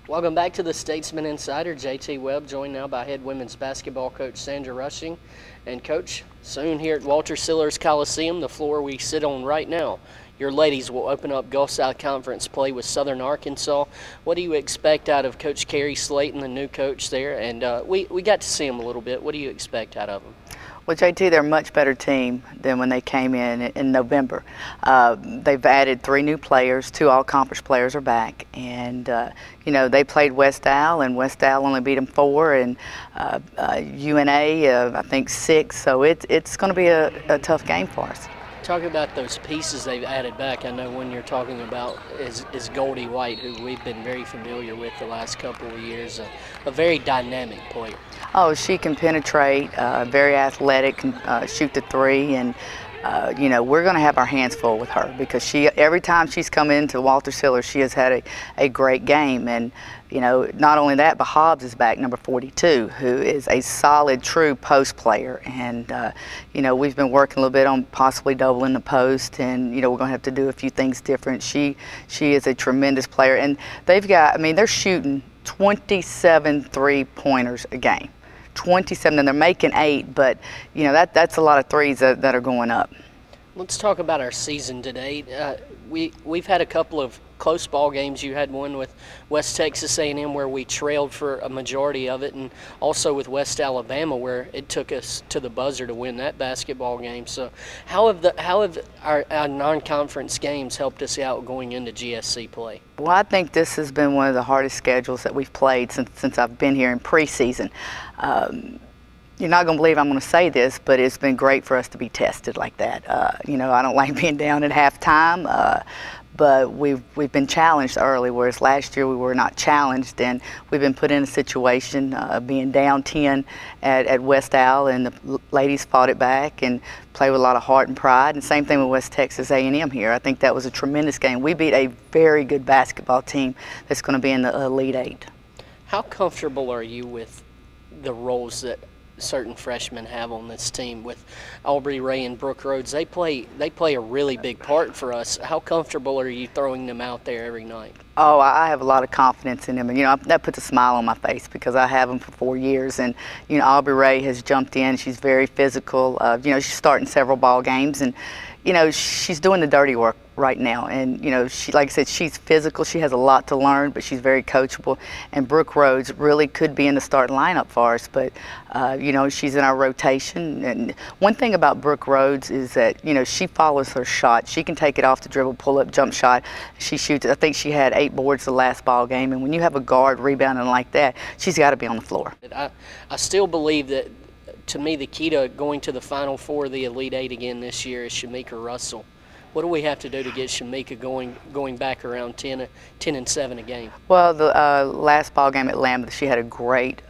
Welcome back to the Statesmen Insider. JT Webb, joined now by head women's basketball coach Sandra Rushing. And Coach, soon here at Walter Sillars Coliseum, the floor we sit on right now, your ladies will open up Gulf South Conference play with Southern Arkansas. What do you expect out of Coach Carrie Slayton, the new coach there? And we got to see them a little bit. What do you expect out of them? Well, JT, they're a much better team than when they came in November. They've added 3 new players. 2 all-conference players are back. And, you know, they played West Al, and West Al only beat them 4, and UNA, I think, 6. So it's going to be a tough game for us. Talk about those pieces they've added back. I know one you're talking about is Goldie White, who we've been very familiar with the last couple of years, a very dynamic player. Oh, she can penetrate, very athletic, can shoot the 3, and you know, we're going to have our hands full with her because every time she's come into Walter Sillars, she has had a great game. And you know, not only that, but Hobbs is back, number 42, who is a solid, true post player. And you know, we've been working a little bit on possibly doubling the post, and you know, we're going to have to do a few things different. She is a tremendous player, and they've got, I mean, they're shooting 27 3-pointers a game. 27, and they're making 8, but you know, that's a lot of threes that are going up. Let's talk about our season to date. We've had a couple of close ball games. You had one with West Texas A&M where we trailed for a majority of it, and also with West Alabama where it took us to the buzzer to win that basketball game. So how have our non-conference games helped us out going into GSC play? Well, I think this has been one of the hardest schedules that we've played since I've been here in preseason. You're not going to believe I'm going to say this, but it's been great for us to be tested like that. You know, I don't like being down at halftime, but we've been challenged early, whereas last year we were not challenged, and we've been put in a situation being down 10 at West Al, and the ladies fought it back and played with a lot of heart and pride. And same thing with West Texas A&M here. I think that was a tremendous game. We beat a very good basketball team that's going to be in the Elite 8. How comfortable are you with the roles that certain freshmen have on this team with Aubrey Ray and Brooke Rhodes? They play a really big part for us. How comfortable are you throwing them out there every night? Oh, I have a lot of confidence in them, and you know, that puts a smile on my face because I have them for 4 years. And you know, Aubrey Ray has jumped in. She's very physical. You know, she's starting several ball games, and you know, she's doing the dirty work right now. And you know, she, like I said, she's physical. She has a lot to learn, but she's very coachable. And Brooke Rhodes really could be in the starting lineup for us, but you know, she's in our rotation. And one thing about Brooke Rhodes is that you know, she follows her shot. She can take it off the dribble, pull up, jump shot. She shoots. I think she had 8 boards the last ball game. And when you have a guard rebounding like that, she's got to be on the floor. I still believe that, to me, the key to going to the Final Four of the Elite 8 again this year is Shamika Russell. What do we have to do to get Shamika going back around 10 and 7 a game? Well, the last ball game at Lambeth, she had a great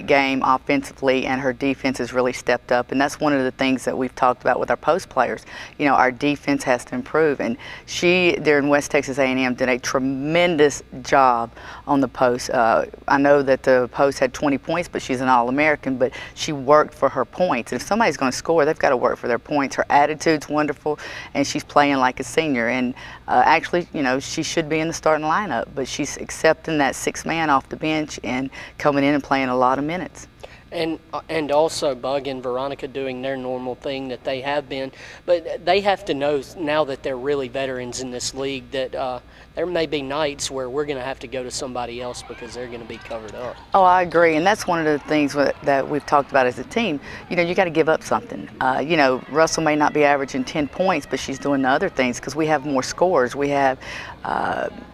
game offensively, and her defense has really stepped up. And that's one of the things that we've talked about with our post players. You know, our defense has to improve, and she, there in West Texas A&M, did a tremendous job on the post. I know that the post had 20 points, but she's an All-American, but she worked for her points. And if somebody's going to score, they've got to work for their points. Her attitude's wonderful, and she's playing like a senior. And actually, you know, she should be in the starting lineup, but she's accepting that 6th man off the bench and coming in and playing a lot of minutes. And also Bug and Veronica doing their normal thing that they have been, but they have to know now that they're really veterans in this league that there may be nights where we're going to have to go to somebody else because they're going to be covered up. Oh, I agree, and that's one of the things that we've talked about as a team. You know, you got to give up something. You know, Russell may not be averaging 10 points, but she's doing the other things because we have more scores. We have,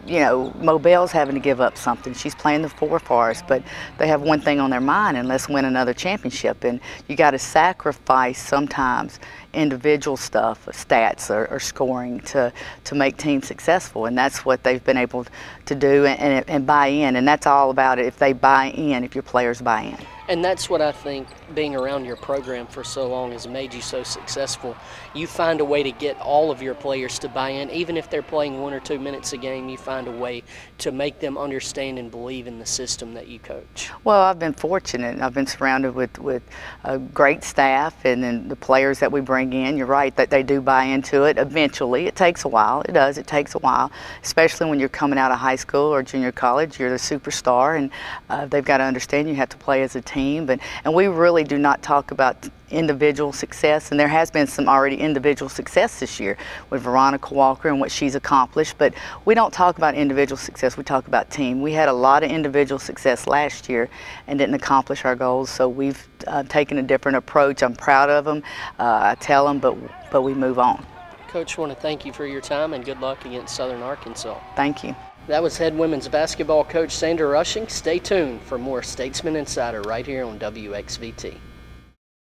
you know, Mobel's having to give up something. She's playing the 4 for us, but they have one thing on their mind, and let's win another championship. And you got to sacrifice sometimes individual stuff, stats or scoring to make teams successful, and that's what they've been able to do and buy in, and that's all about it. If they buy in, if your players buy in. And that's what I think being around your program for so long has made you so successful. You find a way to get all of your players to buy in. Even if they're playing 1 or 2 minutes a game, you find a way to make them understand and believe in the system that you coach. Well, I've been fortunate. I've been surrounded with a great staff, and then the players that we bring in, you're right, that they do buy into it eventually. It takes a while. It does. It takes a while, especially when you're coming out of high school or junior college. You're the superstar, and they've got to understand you have to play as a team. And we really do not talk about individual success, and there has been some already individual success this year with Veronica Walker and what she's accomplished, but we don't talk about individual success, we talk about team. We had a lot of individual success last year and didn't accomplish our goals, so we've taken a different approach. I'm proud of them. I tell them, but we move on. Coach, I want to thank you for your time and good luck against Southern Arkansas. Thank you. That was head women's basketball coach Sandra Rushing. Stay tuned for more Statesman Insider right here on WXVT.